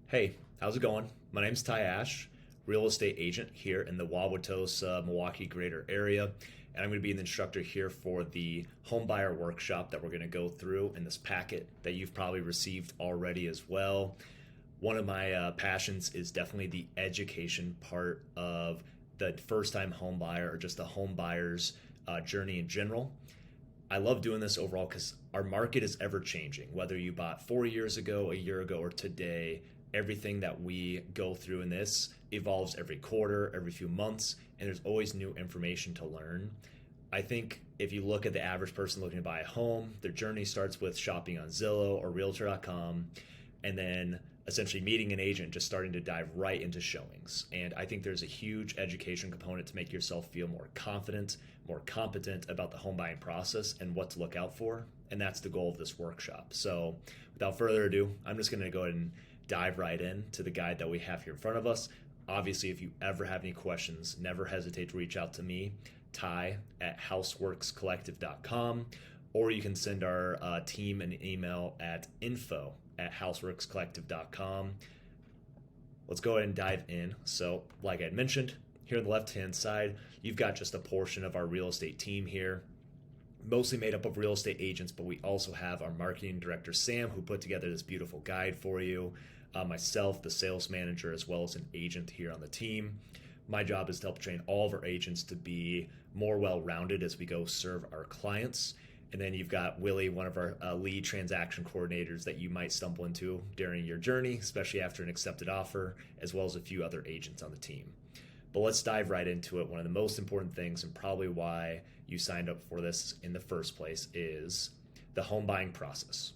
Hey, how's it going? My name's Ty Ash, real estate agent here in the Wauwatosa, Milwaukee greater area, and I'm going to be the instructor here for the home buyer workshop that we're going to go through in this packet that you've probably received already as well. One of my passions is definitely the education part of the first time home buyer or just the home buyer's journey in general. I love doing this overall because our market is ever changing. Whether you bought 4 years ago, a year ago, or today, everything that we go through in this evolves every quarter, every few months, and there's always new information to learn. I think if you look at the average person looking to buy a home, their journey starts with shopping on Zillow or Realtor.com, and then essentially meeting an agent, just starting to dive right into showings. And I think there's a huge education component to make yourself feel more confident, more competent about the home buying process and what to look out for. And that's the goal of this workshop. So without further ado, I'm just going to go ahead and dive right in to the guide that we have here in front of us. Obviously, if you ever have any questions, never hesitate to reach out to me, Ty at houseworkscollective.com, or you can send our team an email at info@houseworkscollective.com. Let's go ahead and dive in. So, like I had mentioned, here on the left-hand side, you've got just a portion of our real estate team here, mostly made up of real estate agents, but we also have our marketing director, Sam, who put together this beautiful guide for you. Myself, the sales manager, as well as an agent here on the team. My job is to help train all of our agents to be more well-rounded as we go serve our clients. And then you've got Willie, one of our lead transaction coordinators that you might stumble into during your journey, especially after an accepted offer, as well as a few other agents on the team. But let's dive right into it. One of the most important things, and probably why you signed up for this in the first place, is the home buying process.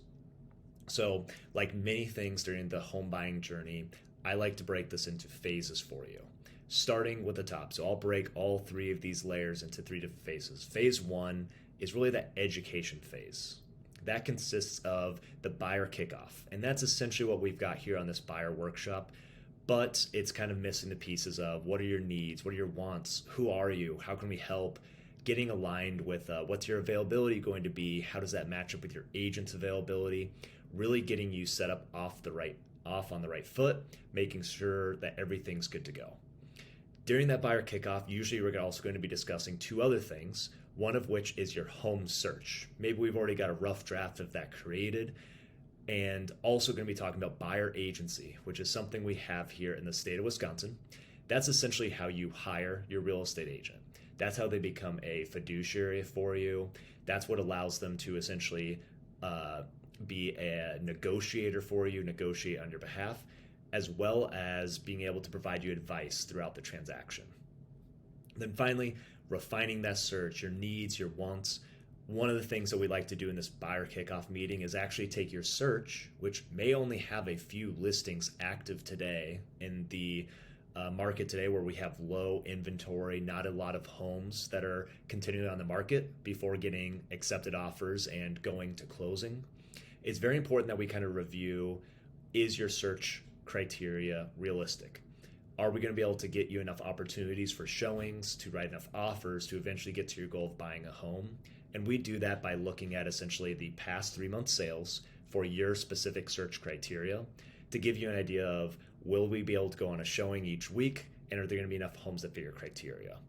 So, like many things during the home buying journey, I like to break this into phases for you, starting with the top. So I'll break all three of these layers into three different phases. Phase one is really that education phase. That consists of the buyer kickoff. And that's essentially what we've got here on this buyer workshop. But it's kind of missing the pieces of what are your needs, what are your wants, who are you, how can we help, getting aligned with what's your availability going to be, how does that match up with your agent's availability, really getting you set up off on the right foot, making sure that everything's good to go. During that buyer kickoff, usually we're also going to be discussing two other things, one of which is your home search. Maybe we've already got a rough draft of that created, and also going to be talking about buyer agency, which is something we have here in the state of Wisconsin. That's essentially how you hire your real estate agent. That's how they become a fiduciary for you. That's what allows them to essentially be a negotiator for you, negotiate on your behalf, as well as being able to provide you advice throughout the transaction. Then finally, refining that search, your needs, your wants. One of the things that we like to do in this buyer kickoff meeting is actually take your search, which may only have a few listings active today in the market today, where we have low inventory, not a lot of homes that are continuing on the market before getting accepted offers and going to closing. It's very important that we kind of review, is your search criteria realistic? Are we going to be able to get you enough opportunities for showings, to write enough offers to eventually get to your goal of buying a home? And we do that by looking at essentially the past 3 month sales for your specific search criteria to give you an idea of, will we be able to go on a showing each week, and are there going to be enough homes that fit your criteria?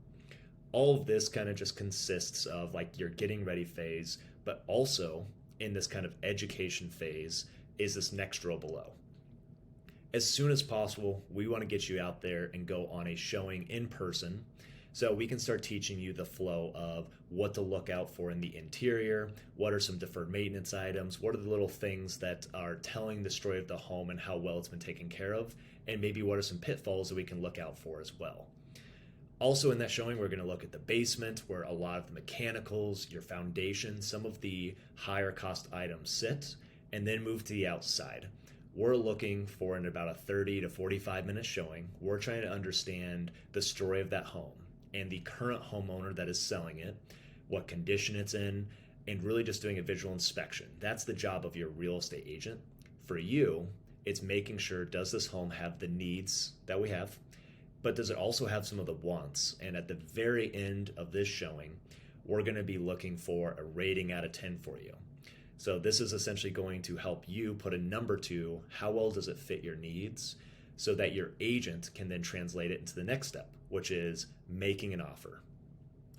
All of this kind of just consists of like your getting ready phase, but also in this kind of education phase is this next row below. As soon as possible, we want to get you out there and go on a showing in person so we can start teaching you the flow of what to look out for in the interior, what are some deferred maintenance items, what are the little things that are telling the story of the home and how well it's been taken care of, and maybe what are some pitfalls that we can look out for as well. Also in that showing, we're going to look at the basement where a lot of the mechanicals, your foundation, some of the higher cost items sit, and then move to the outside. We're looking for in about a 30 to 45 minute showing. We're trying to understand the story of that home and the current homeowner that is selling it, what condition it's in, and really just doing a visual inspection. That's the job of your real estate agent. For you, it's making sure, does this home have the needs that we have, but does it also have some of the wants? And at the very end of this showing, we're going to be looking for a rating out of 10 for you. So this is essentially going to help you put a number to how well does it fit your needs, so that your agent can then translate it into the next step, which is making an offer.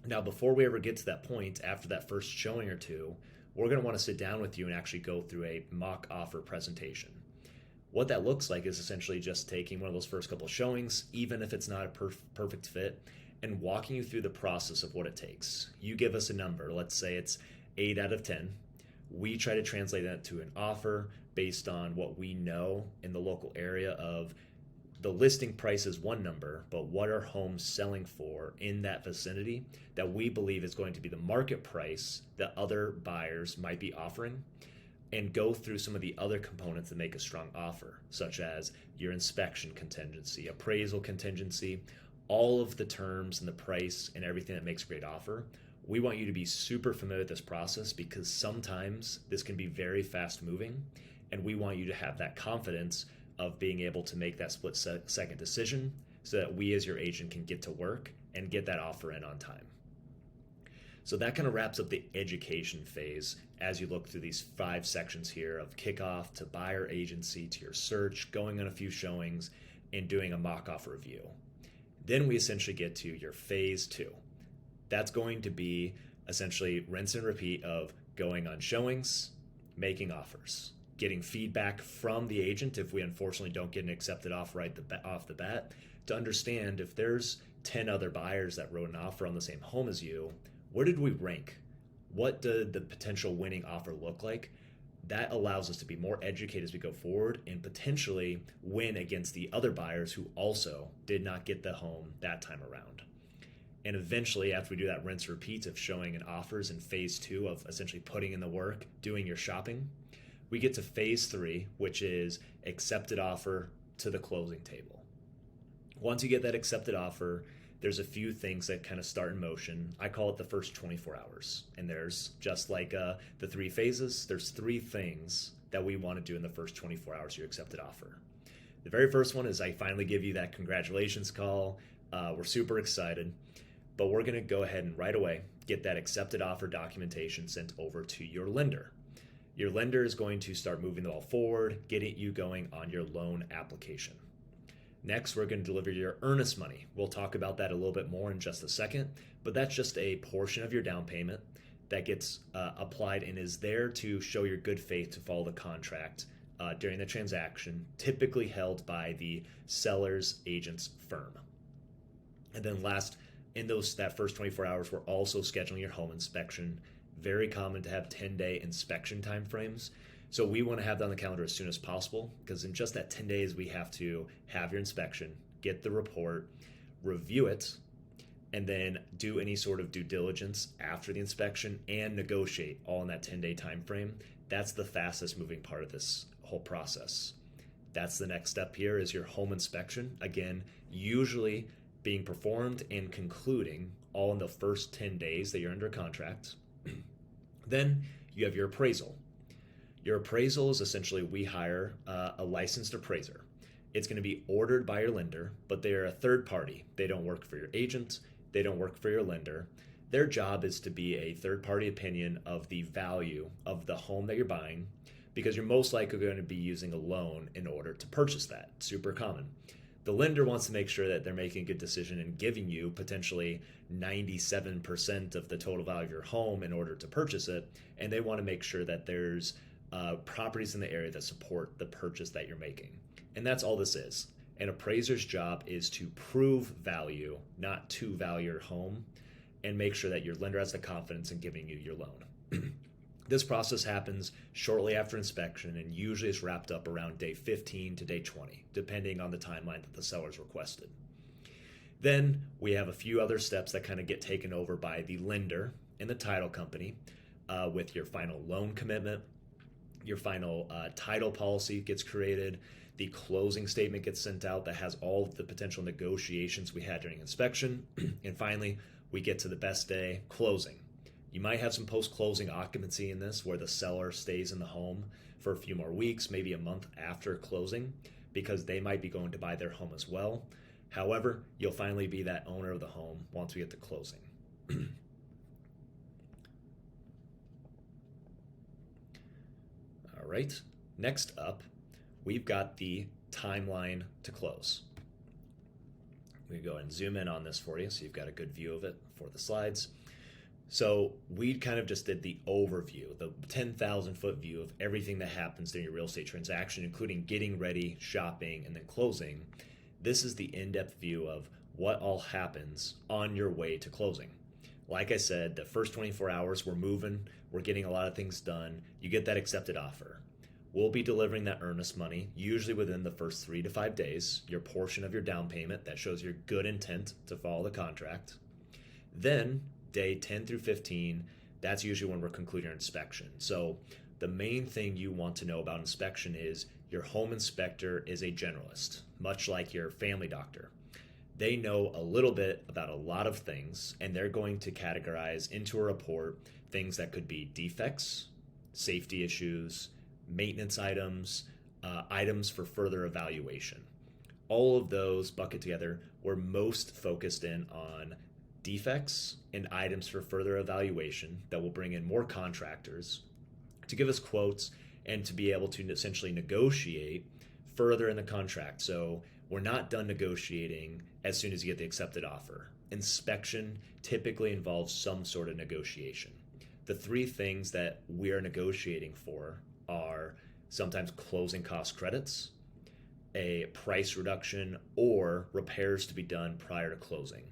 Now, before we ever get to that point, after that first showing or two, we're going to want to sit down with you and actually go through a mock offer presentation. What that looks like is essentially just taking one of those first couple showings, even if it's not a perfect fit, and walking you through the process of what it takes. You give us a number, let's say it's 8 out of 10. We try to translate that to an offer based on what we know in the local area of the listing price is one number, but what are homes selling for in that vicinity that we believe is going to be the market price that other buyers might be offering, and go through some of the other components that make a strong offer, such as your inspection contingency, appraisal contingency, all of the terms and the price and everything that makes a great offer. We want you to be super familiar with this process because sometimes this can be very fast moving, and we want you to have that confidence of being able to make that split second decision so that we as your agent can get to work and get that offer in on time. So that kind of wraps up the education phase as you look through these 5 sections here of kickoff to buyer agency to your search, going on a few showings, and doing a mock offer review. Then we essentially get to your phase 2. That's going to be essentially rinse and repeat of going on showings, making offers, getting feedback from the agent if we unfortunately don't get an accepted offer right off the bat, to understand if there's 10 other buyers that wrote an offer on the same home as you, where did we rank? What did the potential winning offer look like? That allows us to be more educated as we go forward and potentially win against the other buyers who also did not get the home that time around. And eventually, after we do that rinse repeat of showing and offers in phase 2 of essentially putting in the work, doing your shopping, we get to phase 3, which is accepted offer to the closing table. Once you get that accepted offer, there's a few things that kind of start in motion. I call it the first 24 hours. And there's just like the 3 phases, there's 3 things that we want to do in the first 24 hours of your accepted offer. The very first one is I finally give you that congratulations call. We're super excited, but we're going to go ahead and right away get that accepted offer documentation sent over to your lender. Your lender is going to start moving the ball forward, getting you going on your loan application. Next, we're going to deliver your earnest money. We'll talk about that a little bit more in just a second, but that's just a portion of your down payment that gets applied and is there to show your good faith to follow the contract during the transaction, typically held by the seller's agent's firm. And then last, in that first 24 hours, we're also scheduling your home inspection. Very common to have 10-day inspection timeframes. So we want to have that on the calendar as soon as possible, because in just that 10 days, we have to have your inspection, get the report, review it, and then do any sort of due diligence after the inspection and negotiate all in that 10-day time frame. That's the fastest moving part of this whole process. That's the next step here is your home inspection. Again, usually being performed and concluding all in the first 10 days that you're under contract. Then you have your appraisal. Your appraisal is essentially we hire a licensed appraiser. It's going to be ordered by your lender, but they are a third party. They don't work for your agent. They don't work for your lender. Their job is to be a third party opinion of the value of the home that you're buying, because you're most likely going to be using a loan in order to purchase that. Super common. The lender wants to make sure that they're making a good decision and giving you potentially 97% of the total value of your home in order to purchase it, and they want to make sure that there's properties in the area that support the purchase that you're making. And that's all this is. An appraiser's job is to prove value, not to value your home, and make sure that your lender has the confidence in giving you your loan. This process happens shortly after inspection and usually is wrapped up around day 15 to day 20, depending on the timeline that the seller's requested. Then we have a few other steps that kind of get taken over by the lender and the title company with your final loan commitment. Your final title policy gets created. The closing statement gets sent out that has all of the potential negotiations we had during inspection. And finally, we get to the best day, closing. You might have some post-closing occupancy in this where the seller stays in the home for a few more weeks, maybe a month after closing, because they might be going to buy their home as well. However, you'll finally be that owner of the home once we get to closing. All right, next up, we've got the timeline to close. We go and zoom in on this for you so you've got a good view of it for the slides. So we kind of just did the overview, the 10,000 foot view of everything that happens during your real estate transaction, including getting ready, shopping, and then closing. This is the in-depth view of what all happens on your way to closing. Like I said, the first 24 hours we're moving, we're getting a lot of things done. You get that accepted offer. We'll be delivering that earnest money, usually within the first 3 to 5 days, your portion of your down payment that shows your good intent to follow the contract. Then day 10 through 15, that's usually when we're concluding our inspection. So the main thing you want to know about inspection is your home inspector is a generalist, much like your family doctor. They know a little bit about a lot of things, and they're going to categorize into a report things that could be defects, safety issues, maintenance items, items for further evaluation. All of those bucket together, we're most focused in on defects and items for further evaluation that will bring in more contractors to give us quotes and to be able to essentially negotiate further in the contract. So we're not done negotiating as soon as you get the accepted offer. Inspection typically involves some sort of negotiation. The three things that we're negotiating for are sometimes closing cost credits, a price reduction, or repairs to be done prior to closing.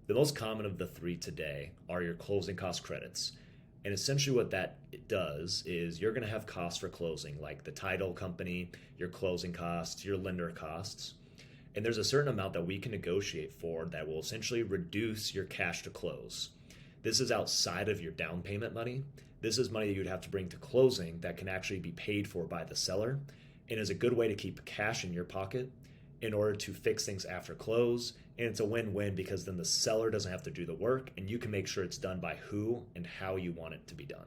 The most common of the three today are your closing cost credits. And essentially what that does is you're going to have costs for closing, like the title company, your closing costs, your lender costs. And there's a certain amount that we can negotiate for that will essentially reduce your cash to close. This is outside of your down payment money. This is money you'd have to bring to closing that can actually be paid for by the seller and is a good way to keep cash in your pocket in order to fix things after close. And it's a win-win because then the seller doesn't have to do the work and you can make sure it's done by who and how you want it to be done.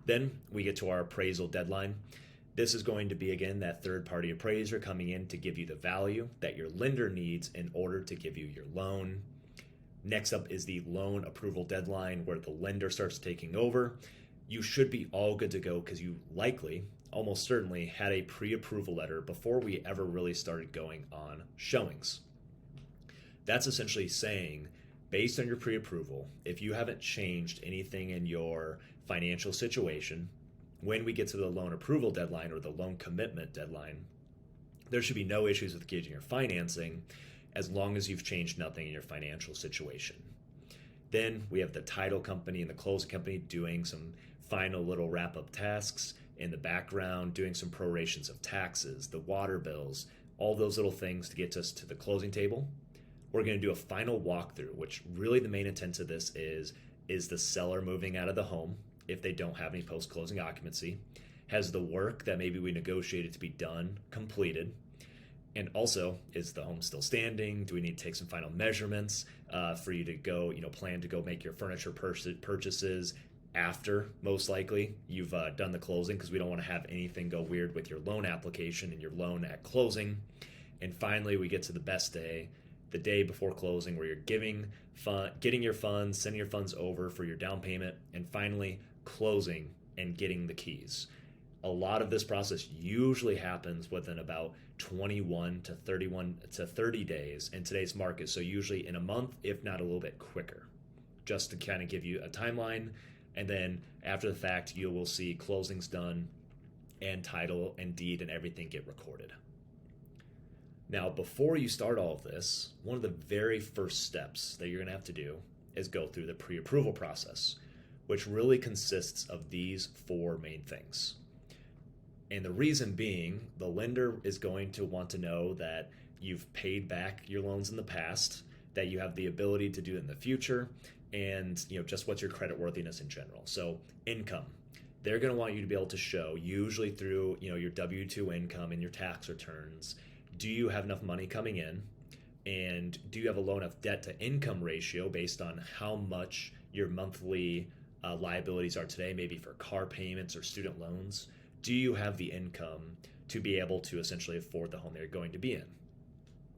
Then we get to our appraisal deadline. This is going to be, again, that third-party appraiser coming in to give you the value that your lender needs in order to give you your loan. Next up is the loan approval deadline where the lender starts taking over. You should be all good to go because you likely, almost certainly, had a pre-approval letter before we ever really started going on showings. That's essentially saying, based on your pre-approval, if you haven't changed anything in your financial situation, when we get to the loan approval deadline or the loan commitment deadline, there should be no issues with getting your financing as long as you've changed nothing in your financial situation. Then we have the title company and the closing company doing some final little wrap-up tasks in the background, doing some prorations of taxes, the water bills, all those little things to get us to the closing table. We're going to do a final walkthrough, which really the main intent of this is the seller moving out of the home if they don't have any post-closing occupancy? Has the work that maybe we negotiated to be done completed? And also, is the home still standing? Do we need to take some final measurements for you to go, plan to go make your furniture purchases after, most likely, you've done the closing, because we don't want to have anything go weird with your loan application and your loan at closing. And finally, we get to the best day, the day before closing, where you're getting your funds, sending your funds over for your down payment, and finally closing and getting the keys. A lot of this process usually happens within about 21 to 30 days in today's market. So usually in a month, if not a little bit quicker, just to kind of give you a timeline. And then after the fact, you will see closings done and title and deed and everything get recorded. Now, before you start all of this, one of the very first steps that you're going to have to do is go through the pre-approval process, which really consists of these four main things. And the reason being, the lender is going to want to know that you've paid back your loans in the past, that you have the ability to do it in the future, and just what's your credit worthiness in general. So income, they're going to want you to be able to show, usually through your W-2 income and your tax returns. Do you have enough money coming in? And do you have a low enough debt to income ratio based on how much your monthly liabilities are today, maybe for car payments or student loans? Do you have the income to be able to essentially afford the home that you're going to be in?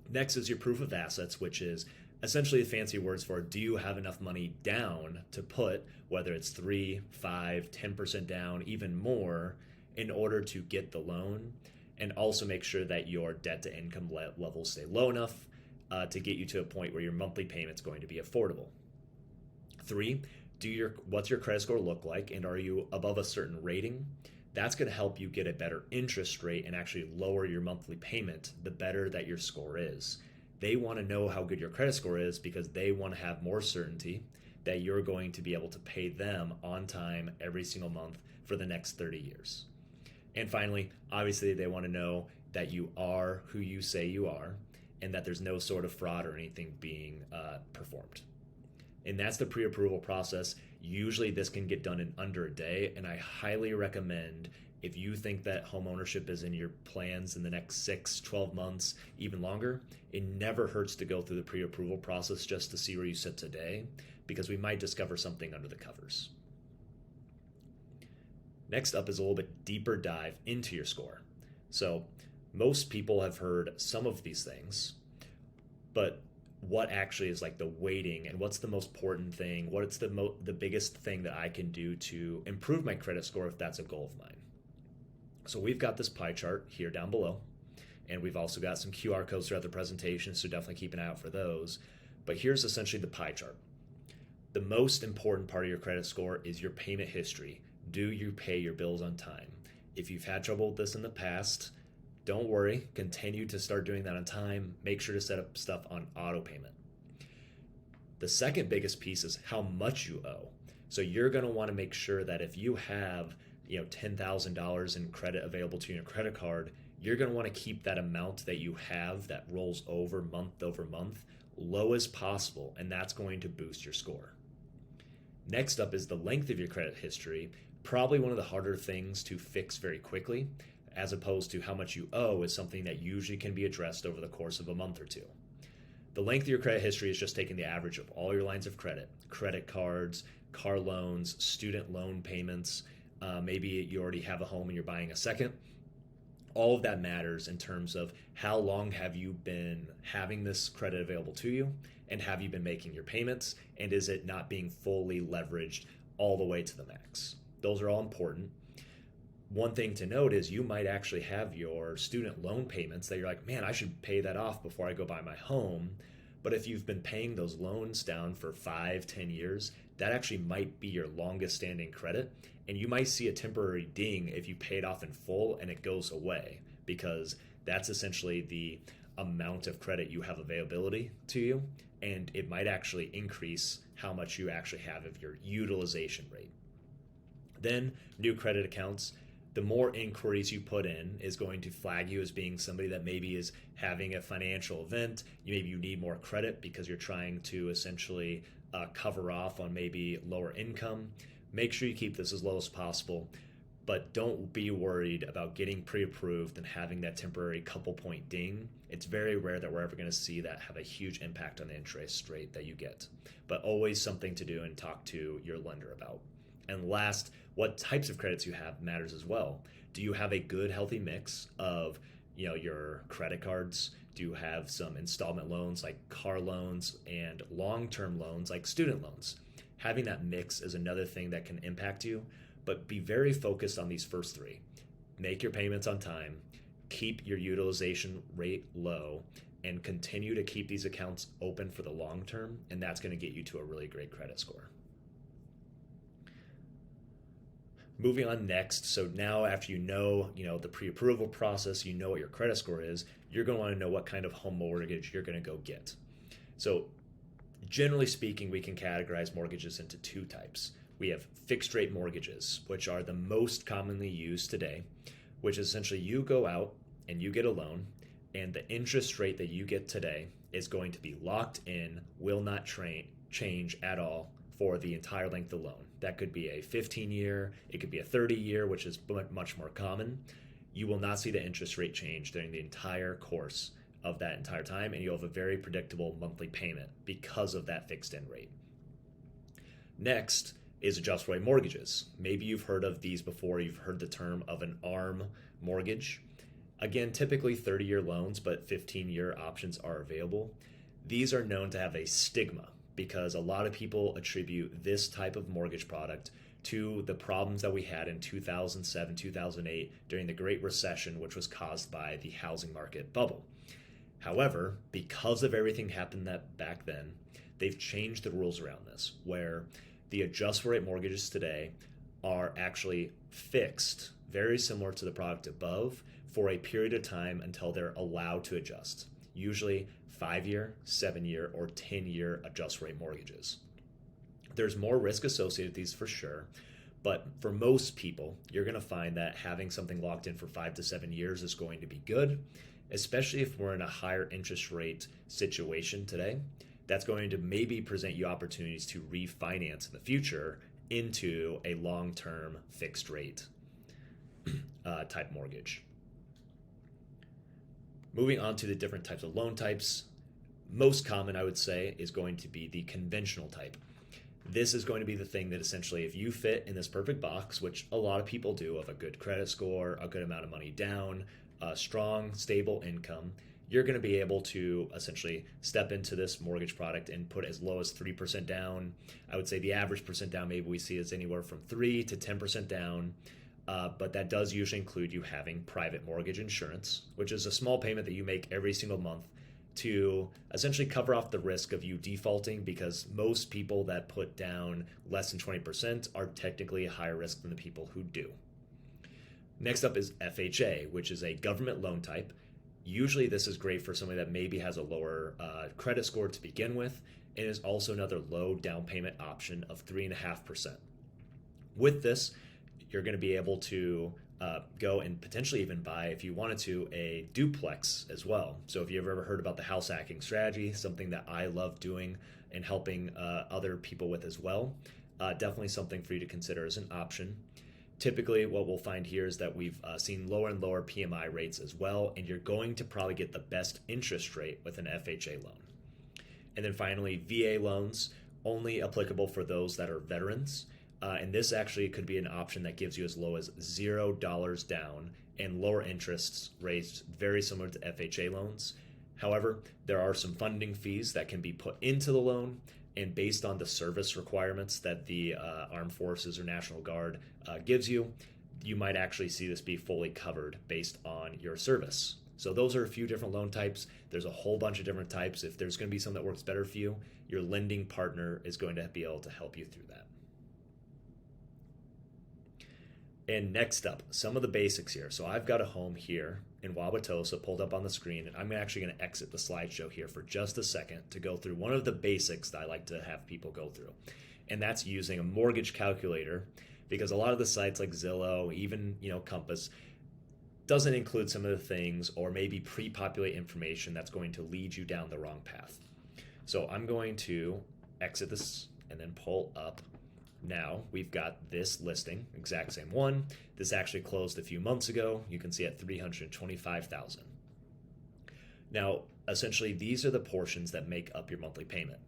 Next is your proof of assets, which is essentially the fancy words for do you have enough money down to put, whether it's 3, 5, 10% down, even more, in order to get the loan, and also make sure that your debt to income levels stay low enough to get you to a point where your monthly payment's going to be affordable. 3, what's your credit score look like, and are you above a certain rating? That's going to help you get a better interest rate and actually lower your monthly payment the better that your score is. They want to know how good your credit score is because they want to have more certainty that you're going to be able to pay them on time every single month for the next 30 years. And finally, obviously, they want to know that you are who you say you are and that there's no sort of fraud or anything being performed. And that's the pre-approval process. Usually this can get done in under a day, and I highly recommend, if you think that home ownership is in your plans in the next 6, 12 months, even longer, it never hurts to go through the pre-approval process just to see where you sit today, because we might discover something under the covers. Next up is a little bit deeper dive into your score. So most people have heard some of these things, but what actually is like the weighting and what's the most important thing? What's the biggest thing that I can do to improve my credit score if that's a goal of mine? So we've got this pie chart here down below, and we've also got some QR codes throughout the presentation, so definitely keep an eye out for those. But here's essentially the pie chart. The most important part of your credit score is your payment history. Do you pay your bills on time? If you've had trouble with this in the past, don't worry, continue to start doing that on time. Make sure to set up stuff on auto payment. The second biggest piece is how much you owe. So you're going to want to make sure that if you have, $10,000 in credit available to you in your credit card, you're going to want to keep that amount that you have that rolls over month low as possible, and that's going to boost your score. Next up is the length of your credit history, probably one of the harder things to fix very quickly, as opposed to how much you owe is something that usually can be addressed over the course of a month or two. The length of your credit history is just taking the average of all your lines of credit, credit cards, car loans, student loan payments, maybe you already have a home and you're buying a second. All of that matters in terms of how long have you been having this credit available to you, and have you been making your payments, and is it not being fully leveraged all the way to the max? Those are all important. One thing to note is you might actually have your student loan payments that you're like, man, I should pay that off before I go buy my home. But if you've been paying those loans down for 5, 10 years, that actually might be your longest standing credit. And you might see a temporary ding if you pay it off in full and it goes away, because that's essentially the amount of credit you have availability to you. And it might actually increase how much you actually have of your utilization rate. Then new credit accounts. The more inquiries you put in is going to flag you as being somebody that maybe is having a financial event. Maybe you need more credit because you're trying to essentially cover off on maybe lower income. Make sure you keep this as low as possible, but don't be worried about getting pre-approved and having that temporary couple point ding. It's very rare that we're ever going to see that have a huge impact on the interest rate that you get, but always something to do and talk to your lender about. And last, what types of credits you have matters as well. Do you have a good, healthy mix of, your credit cards? Do you have some installment loans like car loans and long-term loans like student loans? Having that mix is another thing that can impact you, but be very focused on these first three. Make your payments on time, keep your utilization rate low, and continue to keep these accounts open for the long term, and that's going to get you to a really great credit score. Moving on next, so now after you know the pre-approval process, you know what your credit score is, you're going to want to know what kind of home mortgage you're going to go get. So generally speaking, we can categorize mortgages into two types. We have fixed rate mortgages, which are the most commonly used today, which is essentially you go out and you get a loan, and the interest rate that you get today is going to be locked in, will not change at all for the entire length of the loan. That could be a 15-year, it could be a 30-year, which is much more common. You will not see the interest rate change during the entire course of that entire time, and you'll have a very predictable monthly payment because of that fixed-in rate. Next is adjustable rate mortgages. Maybe you've heard of these before. You've heard the term of an ARM mortgage. Again, typically 30-year loans, but 15-year options are available. These are known to have a stigma because a lot of people attribute this type of mortgage product to the problems that we had in 2007, 2008 during the Great Recession, which was caused by the housing market bubble. However, because of everything happened back then, they've changed the rules around this, where the adjustable rate mortgages today are actually fixed, very similar to the product above, for a period of time until they're allowed to adjust. Usually 5-year, 7-year, or 10-year adjustable rate mortgages. There's more risk associated with these for sure, but for most people, you're going to find that having something locked in for 5 to 7 years is going to be good, especially if we're in a higher interest rate situation today. That's going to maybe present you opportunities to refinance in the future into a long-term fixed rate type mortgage. Moving on to the different types of loan types, most common I would say is going to be the conventional type. This is going to be the thing that essentially, if you fit in this perfect box, which a lot of people do, of a good credit score, a good amount of money down, a strong, stable income, you're going to be able to essentially step into this mortgage product and put as low as 3% down. I would say the average percent down maybe we see is anywhere from 3 to 10% down, but that does usually include you having private mortgage insurance, which is a small payment that you make every single month to essentially cover off the risk of you defaulting, because most people that put down less than 20% are technically a higher risk than the people who do. Next up is FHA, which is a government loan type. Usually this is great for somebody that maybe has a lower credit score to begin with, and is also another low down payment option of 3.5%. With this, you're going to be able to go and potentially even buy, if you wanted to, a duplex as well. So if you've ever heard about the house hacking strategy, something that I love doing and helping other people with as well, definitely something for you to consider as an option. Typically, what we'll find here is that we've seen lower and lower PMI rates as well, and you're going to probably get the best interest rate with an FHA loan. And then finally, VA loans, only applicable for those that are veterans. And this actually could be an option that gives you as low as $0 down and lower interest rates, very similar to FHA loans. However, there are some funding fees that can be put into the loan, and based on the service requirements that the Armed Forces or National Guard gives you, you might actually see this be fully covered based on your service. So those are a few different loan types. There's a whole bunch of different types. If there's going to be something that works better for you, your lending partner is going to be able to help you through that. And next up, some of the basics here. So I've got a home here in Wauwatosa pulled up on the screen, and I'm actually going to exit the slideshow here for just a second to go through one of the basics that I like to have people go through. And that's using a mortgage calculator, because a lot of the sites like Zillow, even Compass, doesn't include some of the things, or maybe pre-populate information that's going to lead you down the wrong path. So I'm going to exit this and then pull up. Now we've got this listing, exact same one. This actually closed a few months ago. You can see at $325,000. Now, essentially, these are the portions that make up your monthly payment.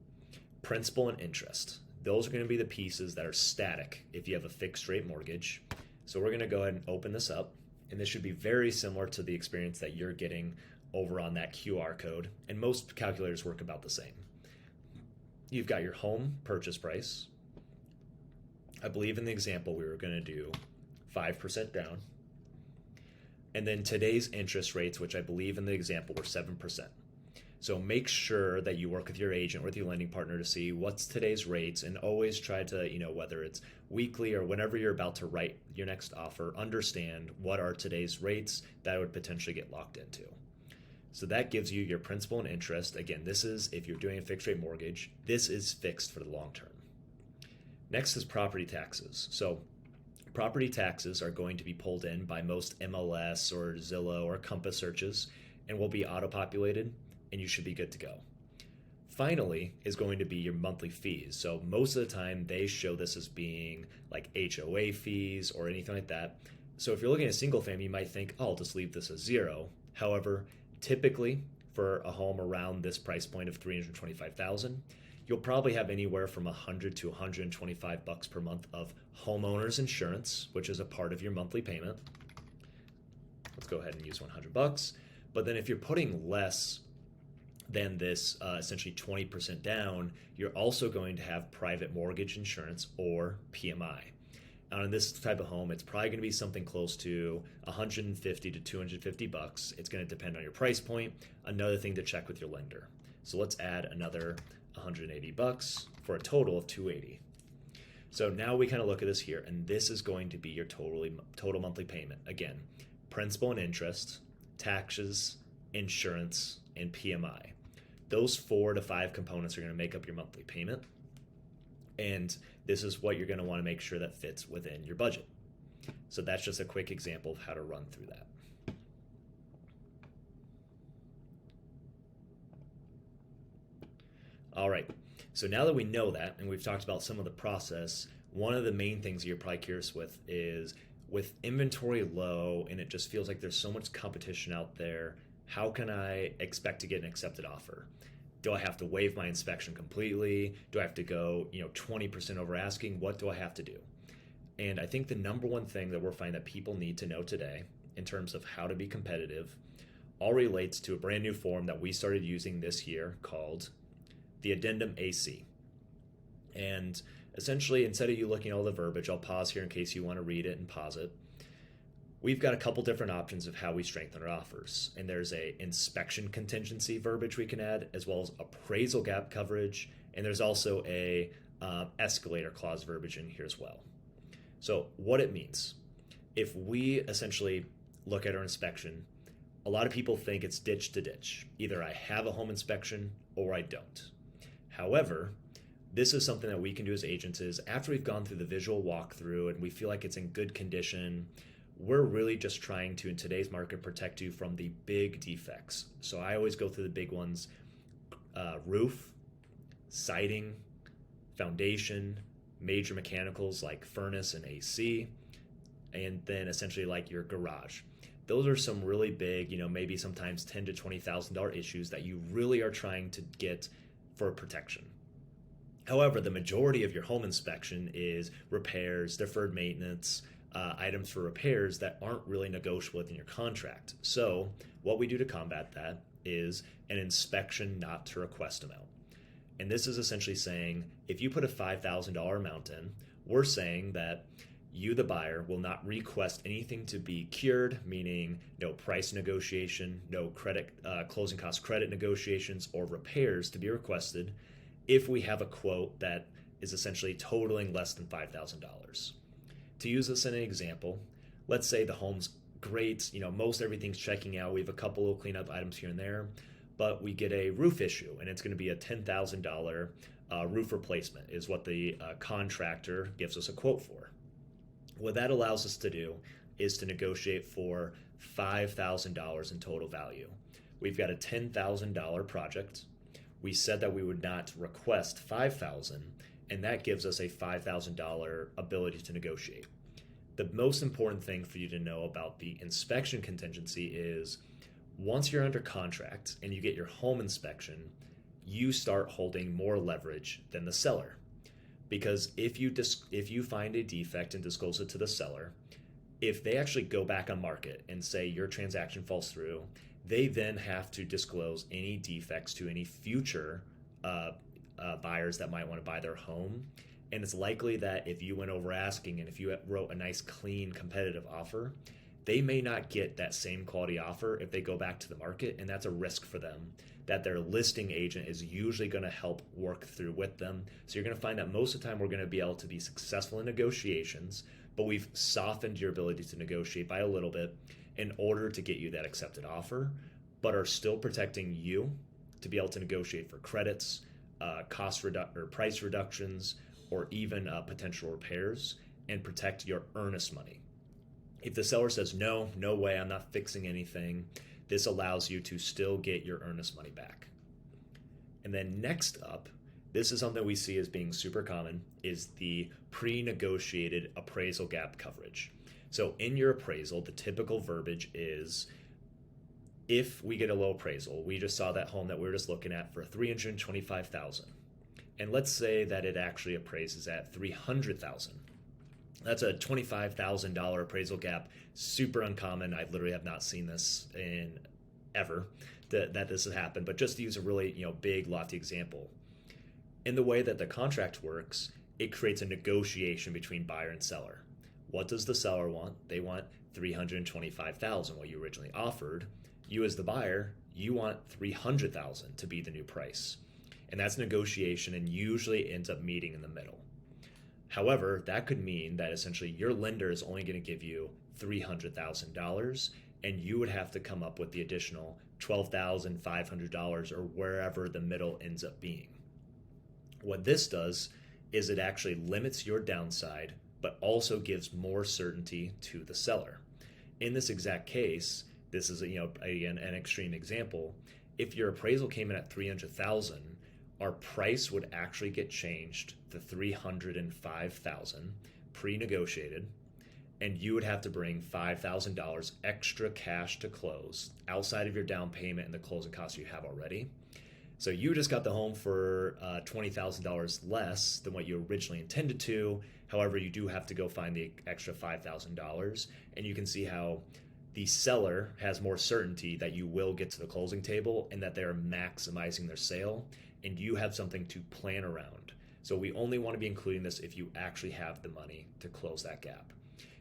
Principal and interest. Those are going to be the pieces that are static if you have a fixed rate mortgage. So we're going to go ahead and open this up, and this should be very similar to the experience that you're getting over on that QR code, and most calculators work about the same. You've got your home purchase price. I believe in the example we were going to do 5% down. And then today's interest rates, which I believe in the example were 7%. So make sure that you work with your agent or with your lending partner to see what's today's rates, and always try to, whether it's weekly or whenever you're about to write your next offer, understand what are today's rates that would potentially get locked into. So that gives you your principal and interest. Again, this is if you're doing a fixed rate mortgage, this is fixed for the long term. Next is property taxes. So property taxes are going to be pulled in by most MLS or Zillow or Compass searches, and will be auto-populated, and you should be good to go. Finally is going to be your monthly fees. So most of the time they show this as being like HOA fees or anything like that. So if you're looking at a single family, you might think, oh, I'll just leave this as zero. However, typically for a home around this price point of $325,000, you'll probably have anywhere from $100 to $125 per month of homeowner's insurance, which is a part of your monthly payment. Let's go ahead and use $100. But then if you're putting less than this essentially 20% down, you're also going to have private mortgage insurance or PMI. On this type of home, it's probably going to be something close to 150 to 250 bucks. It's going to depend on your price point. Another thing to check with your lender. So let's add another 180 bucks for a total of 280. So now we kind of look at this here, and this is going to be your total monthly payment. Again, principal and interest, taxes, insurance, and PMI. Those 4 to 5 components are going to make up your monthly payment. And this is what you're going to want to make sure that fits within your budget. So that's just a quick example of how to run through that. All right, so now that we know that, and we've talked about some of the process, one of the main things you're probably curious with is, with inventory low and it just feels like there's so much competition out there, how can I expect to get an accepted offer? Do I have to waive my inspection completely? Do I have to go 20% over asking? What do I have to do? And I think the number one thing that we're finding that people need to know today in terms of how to be competitive all relates to a brand new form that we started using this year called the Addendum AC. And essentially, instead of you looking at all the verbiage, I'll pause here in case you want to read it and pause it. We've got a couple different options of how we strengthen our offers. And there's a inspection contingency verbiage we can add, as well as appraisal gap coverage. And there's also a escalator clause verbiage in here as well. So what it means, if we essentially look at our inspection, a lot of people think it's ditch to ditch. Either I have a home inspection or I don't. However, this is something that we can do as agents is after we've gone through the visual walkthrough and we feel like it's in good condition, we're really just trying to, in today's market, protect you from the big defects. So I always go through the big ones: roof, siding, foundation, major mechanicals like furnace and AC, and then essentially like your garage. Those are some really big, maybe sometimes $10,000 to $20,000 issues that you really are trying to get for protection. However, the majority of your home inspection is repairs, deferred maintenance, items for repairs that aren't really negotiable within your contract. So what we do to combat that is an inspection not to request amount. And this is essentially saying if you put a $5,000 amount in, we're saying that you, the buyer, will not request anything to be cured, meaning no price negotiation, no credit, closing cost credit negotiations, or repairs to be requested if we have a quote that is essentially totaling less than $5,000. To use this in an example, let's say the home's great, most everything's checking out. We have a couple of cleanup items here and there, but we get a roof issue, and it's going to be a $10,000 roof replacement is what the contractor gives us a quote for. What that allows us to do is to negotiate for $5,000 in total value. We've got a $10,000 project. We said that we would not request $5,000, and that gives us a $5,000 ability to negotiate. The most important thing for you to know about the inspection contingency is once you're under contract and you get your home inspection, you start holding more leverage than the seller. Because if you find a defect and disclose it to the seller, if they actually go back on market and say your transaction falls through, they then have to disclose any defects to any future buyers that might want to buy their home. And it's likely that if you went over asking and if you wrote a nice, clean, competitive offer, they may not get that same quality offer if they go back to the market. And that's a risk for them that their listing agent is usually going to help work through with them. So you're going to find that most of the time we're going to be able to be successful in negotiations, but we've softened your ability to negotiate by a little bit in order to get you that accepted offer, but are still protecting you to be able to negotiate for credits, or price reductions, or even potential repairs, and protect your earnest money. If the seller says, no way, I'm not fixing anything, this allows you to still get your earnest money back. And then next up, this is something we see as being super common, is the pre-negotiated appraisal gap coverage. So in your appraisal, the typical verbiage is, if we get a low appraisal, we just saw that home that we were just looking at for $325,000. And let's say that it actually appraises at $300,000. That's a $25,000 appraisal gap. Super uncommon. I literally have not seen this in ever. that this has happened, but just to use a really big lofty example. In the way that the contract works, it creates a negotiation between buyer and seller. What does the seller want? They want $325,000, what you originally offered. You as the buyer, you want $300,000 to be the new price. And that's negotiation and usually ends up meeting in the middle. However, that could mean that essentially your lender is only going to give you $300,000 and you would have to come up with the additional $12,500 or wherever the middle ends up being. What this does is it actually limits your downside, but also gives more certainty to the seller. In this exact case, this is again an extreme example. If your appraisal came in at $300,000, our price would actually get changed to $305,000 pre-negotiated, and you would have to bring $5,000 extra cash to close outside of your down payment and the closing costs you have already. So you just got the home for $20,000 less than what you originally intended to. However, you do have to go find the extra $5,000, and you can see how the seller has more certainty that you will get to the closing table and that they're maximizing their sale, and you have something to plan around. So we only want to be including this if you actually have the money to close that gap.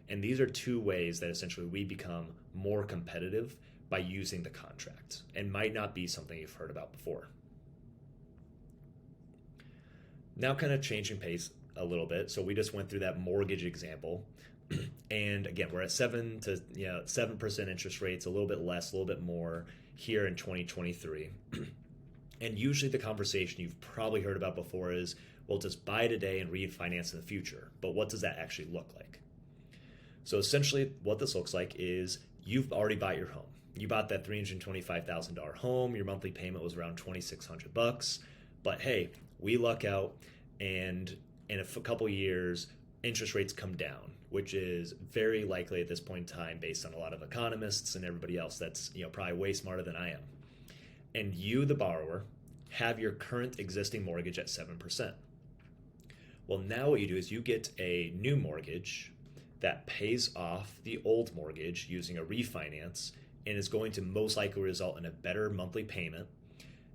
And these are two ways that essentially we become more competitive by using the contract, and might not be something you've heard about before. Now kind of changing pace a little bit. So we just went through that mortgage example. And again, we're at 7% interest rates, a little bit less, a little bit more here in 2023. And usually the conversation you've probably heard about before is, well, just buy today and refinance in the future. But what does that actually look like? So essentially what this looks like is you've already bought your home. You bought that $325,000 home. Your monthly payment was around $2,600. But hey, we luck out, and in a couple years, interest rates come down, which is very likely at this point in time based on a lot of economists and everybody else that's probably way smarter than I am. And you, the borrower, have your current existing mortgage at 7%. Well, now what you do is you get a new mortgage that pays off the old mortgage using a refinance and is going to most likely result in a better monthly payment.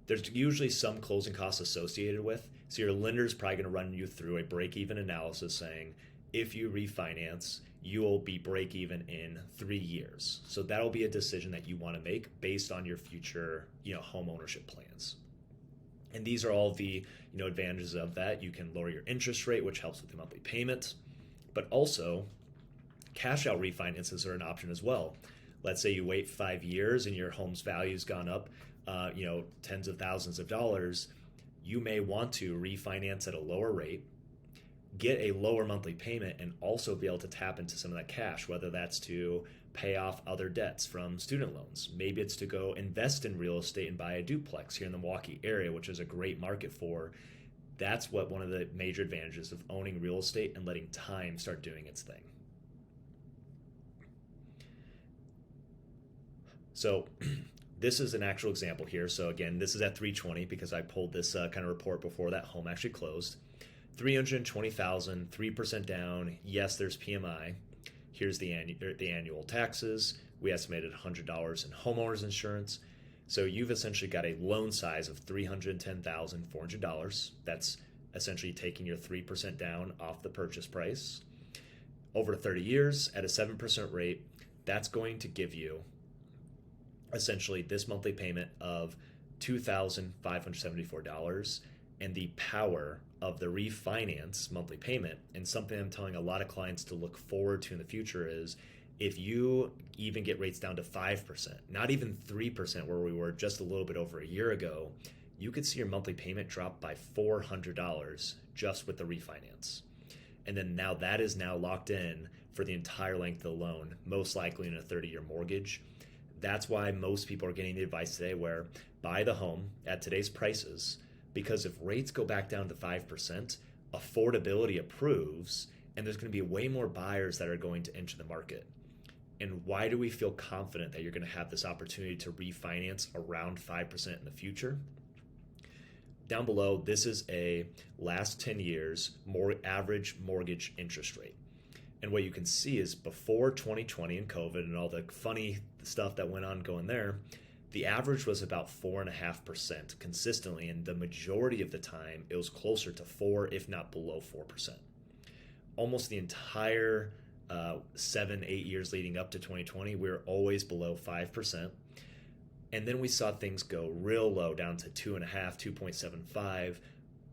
There's usually some closing costs associated with, so your lender is probably going to run you through a break-even analysis saying, if you refinance, you will be break-even in 3 years. So that'll be a decision that you want to make based on your future, home ownership plans. And these are all the, advantages of that. You can lower your interest rate, which helps with the monthly payment, but also cash-out refinances are an option as well. Let's say you wait 5 years and your home's value's gone up, tens of thousands of dollars. You may want to refinance at a lower rate, get a lower monthly payment, and also be able to tap into some of that cash, whether that's to pay off other debts from student loans. Maybe it's to go invest in real estate and buy a duplex here in the Milwaukee area, which is a great market for. That's what one of the major advantages of owning real estate and letting time start doing its thing. So this is an actual example here. So again, this is at 320 because I pulled this kind of report before that home actually closed. 320,000, 3% down. Yes, there's PMI. Here's the annual taxes. We estimated $100 in homeowners insurance. So you've essentially got a loan size of $310,400. That's essentially taking your 3% down off the purchase price. Over 30 years at a 7% rate, that's going to give you essentially this monthly payment of $2,574, and the power of the refinance monthly payment. And something I'm telling a lot of clients to look forward to in the future is if you even get rates down to 5%, not even 3% where we were just a little bit over a year ago, you could see your monthly payment drop by $400 just with the refinance. And then now that is now locked in for the entire length of the loan, most likely in a 30-year mortgage. That's why most people are getting the advice today where buy the home at today's prices, because if rates go back down to 5%, affordability approves, and there's going to be way more buyers that are going to enter the market. And why do we feel confident that you're going to have this opportunity to refinance around 5% in the future? Down below, this is a last 10 years more average mortgage interest rate. And what you can see is before 2020 and COVID and all the funny stuff that went on going there, The average was about 4.5% consistently, and the majority of the time it was closer to 4, if not below 4%. Almost the entire 7, 8 years leading up to 2020, we were always below 5%. And then we saw things go real low down to 2.5, 2.75,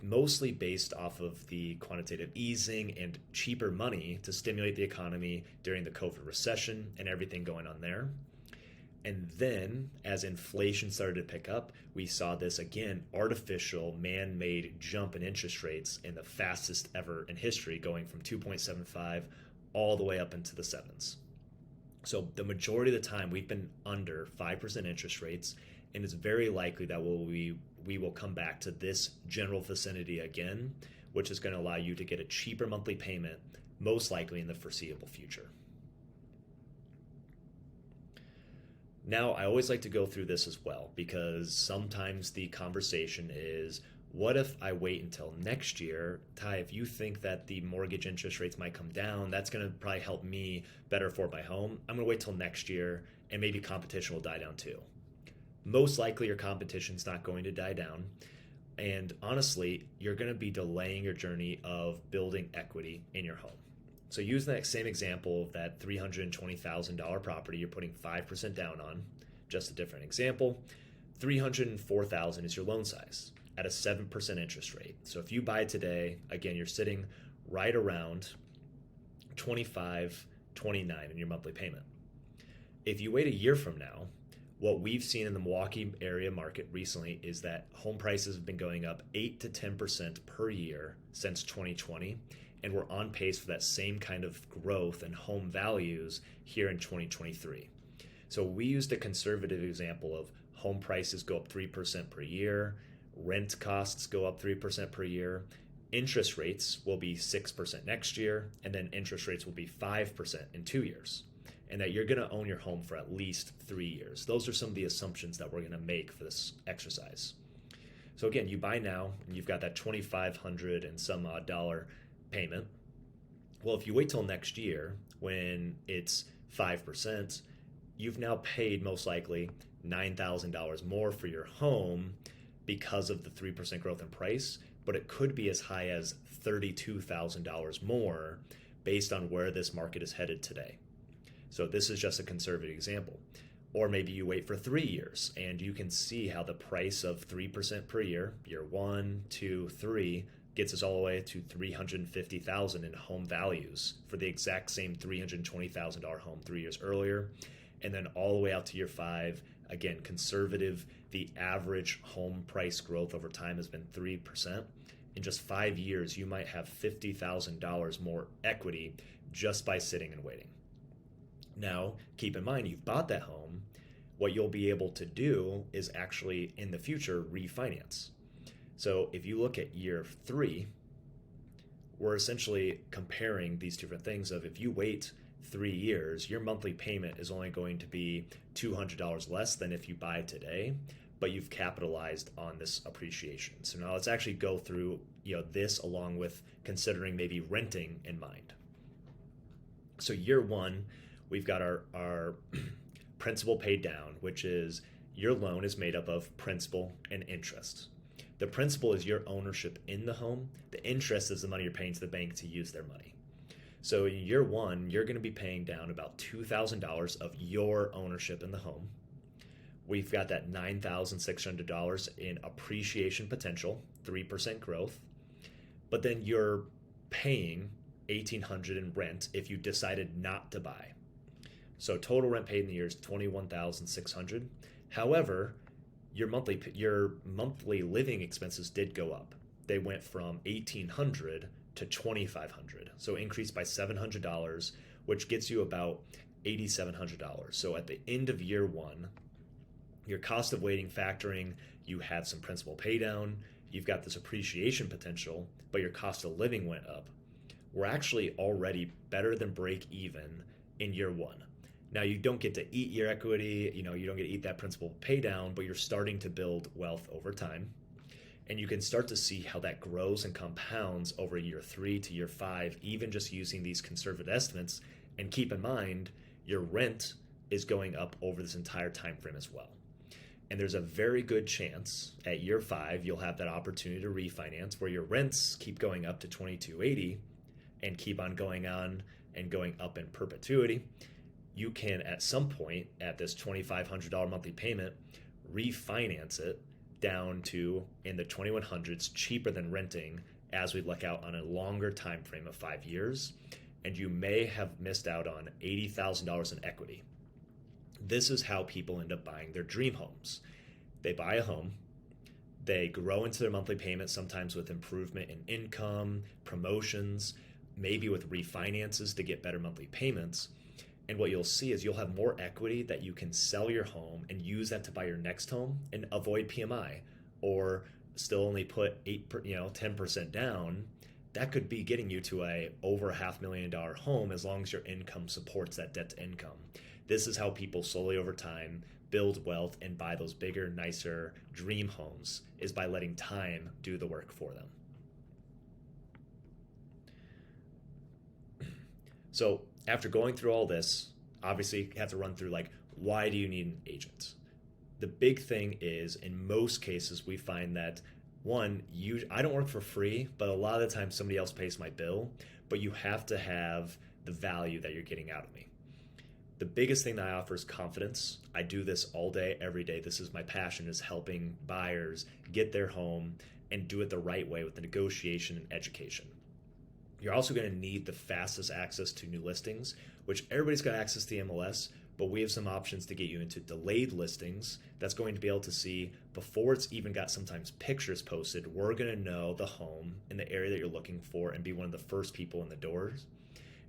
mostly based off of the quantitative easing and cheaper money to stimulate the economy during the COVID recession and everything going on there. And then, as inflation started to pick up, we saw this again artificial, man made jump in interest rates in the fastest ever in history, going from 2.75 all the way up into the sevens. So, the majority of the time, we've been under 5% interest rates, and it's very likely that we will come back to this general vicinity again, which is going to allow you to get a cheaper monthly payment, most likely in the foreseeable future. Now, I always like to go through this as well, because sometimes the conversation is, what if I wait until next year? Ty, if you think that the mortgage interest rates might come down, that's going to probably help me better afford my home. I'm going to wait till next year, and maybe competition will die down too. Most likely your competition's not going to die down. And honestly, you're going to be delaying your journey of building equity in your home. So using that same example of that $320,000 property you're putting 5% down on, just a different example, $304,000 is your loan size at a 7% interest rate. So if you buy today, again, you're sitting right around $25, $29 in your monthly payment. If you wait a year from now, what we've seen in the Milwaukee area market recently is that home prices have been going up 8 to 10% per year since 2020. And we're on pace for that same kind of growth in home values here in 2023. So we used a conservative example of home prices go up 3% per year, rent costs go up 3% per year, interest rates will be 6% next year, and then interest rates will be 5% in 2 years. And that you're going to own your home for at least 3 years. Those are some of the assumptions that we're going to make for this exercise. So again, you buy now, and you've got that $2,500 and some odd dollar payment. Well, if you wait till next year when it's 5%, you've now paid most likely $9,000 more for your home because of the 3% growth in price, but it could be as high as $32,000 more based on where this market is headed today. So this is just a conservative example. Or maybe you wait for 3 years and you can see how the price of 3% per year 1, 2, 3, gets us all the way to $350,000 in home values for the exact same $320,000 home 3 years earlier. And then all the way out to year 5, again, conservative, the average home price growth over time has been 3%. In just 5 years, you might have $50,000 more equity just by sitting and waiting. Now, keep in mind, you've bought that home. What you'll be able to do is actually, in the future, refinance. So if you look at year 3, we're essentially comparing these different things of if you wait 3 years, your monthly payment is only going to be $200 less than if you buy today, but you've capitalized on this appreciation. So now let's actually go through this along with considering maybe renting in mind. So year 1, we've got our principal paid down, which is your loan is made up of principal and interest. The principal is your ownership in the home. The interest is the money you're paying to the bank to use their money. So in year 1, you're going to be paying down about $2,000 of your ownership in the home. We've got that $9,600 in appreciation potential, 3% growth. But then you're paying $1,800 in rent if you decided not to buy. So total rent paid in the year is $21,600. However, your monthly living expenses did go up. They went from $1,800 to $2,500, so increased by $700, which gets you about $8,700. So at the end of year 1, your cost of waiting factoring, you had some principal pay down, you've got this appreciation potential, but your cost of living went up. We're actually already better than break even in year 1. Now, you don't get to eat your equity, you don't get to eat that principal pay down, but you're starting to build wealth over time. And you can start to see how that grows and compounds over year 3 to year 5, even just using these conservative estimates. And keep in mind, your rent is going up over this entire time frame as well. And there's a very good chance at year 5 you'll have that opportunity to refinance where your rents keep going up to 2280 and keep on and going up in perpetuity. You can at some point at this $2,500 monthly payment refinance it down to in the 2100s, cheaper than renting as we look out on a longer time frame of 5 years, and you may have missed out on $80,000 in equity. This is how people end up buying their dream homes. They buy a home, they grow into their monthly payment, sometimes with improvement in income, promotions, maybe with refinances to get better monthly payments. And what you'll see is you'll have more equity that you can sell your home and use that to buy your next home and avoid PMI, or still only put 10% down. That could be getting you to a over $500,000 home as long as your income supports that debt to income. This is how people slowly over time build wealth and buy those bigger, nicer dream homes, is by letting time do the work for them. So after going through all this, obviously you have to run through why do you need an agent? The big thing is, in most cases, we find that I don't work for free, but a lot of the time somebody else pays my bill, but you have to have the value that you're getting out of me. The biggest thing that I offer is confidence. I do this all day, every day. This is my passion, is helping buyers get their home and do it the right way with the negotiation and education. You're also going to need the fastest access to new listings, which everybody's got access to the MLS, but we have some options to get you into delayed listings that's going to be able to see before it's even got sometimes pictures posted. We're going to know the home in the area that you're looking for and be one of the first people in the doors.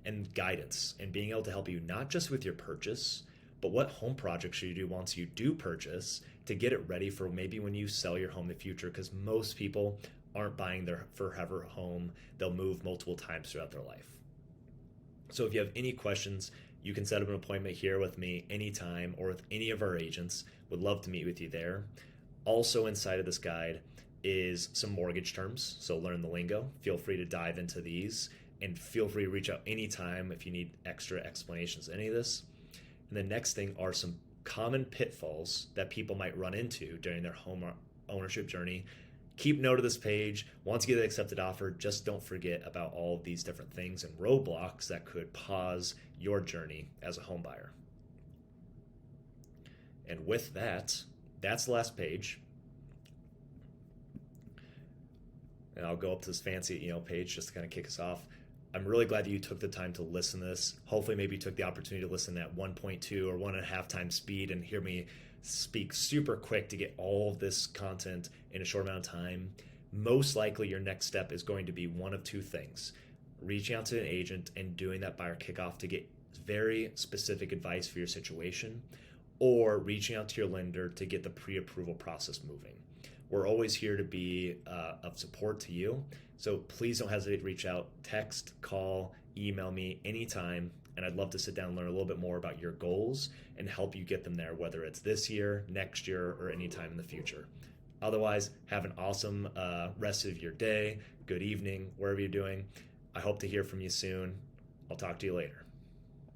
And guidance and being able to help you not just with your purchase, but what home project should you do once you do purchase to get it ready for maybe when you sell your home in the future, because most people aren't buying their forever home. They'll move multiple times throughout their life. So if you have any questions, you can set up an appointment here with me anytime or with any of our agents. Would love to meet with you there. Also inside of this guide is some mortgage terms. So learn the lingo. Feel free to dive into these, and feel free to reach out anytime if you need extra explanations of any of this. And the next thing are some common pitfalls that people might run into during their home ownership journey. Keep note of this page. Once you get an accepted offer, just don't forget about all of these different things and roadblocks that could pause your journey as a home buyer. And with that, that's the last page. And I'll go up to this fancy page just to kind of kick us off. I'm really glad that you took the time to listen to this. Hopefully maybe you took the opportunity to listen at 1.2 or 1.5 times speed and hear me speak super quick to get all of this content in a short amount of time. Most likely your next step is going to be one of two things: reaching out to an agent and doing that buyer kickoff to get very specific advice for your situation, or reaching out to your lender to get the pre-approval process moving. We're always here to be of support to you. So please don't hesitate to reach out, text, call, email me anytime. And I'd love to sit down and learn a little bit more about your goals and help you get them there, whether it's this year, next year, or anytime in the future. Otherwise, have an awesome rest of your day, good evening, wherever you're doing. I hope to hear from you soon. I'll talk to you later.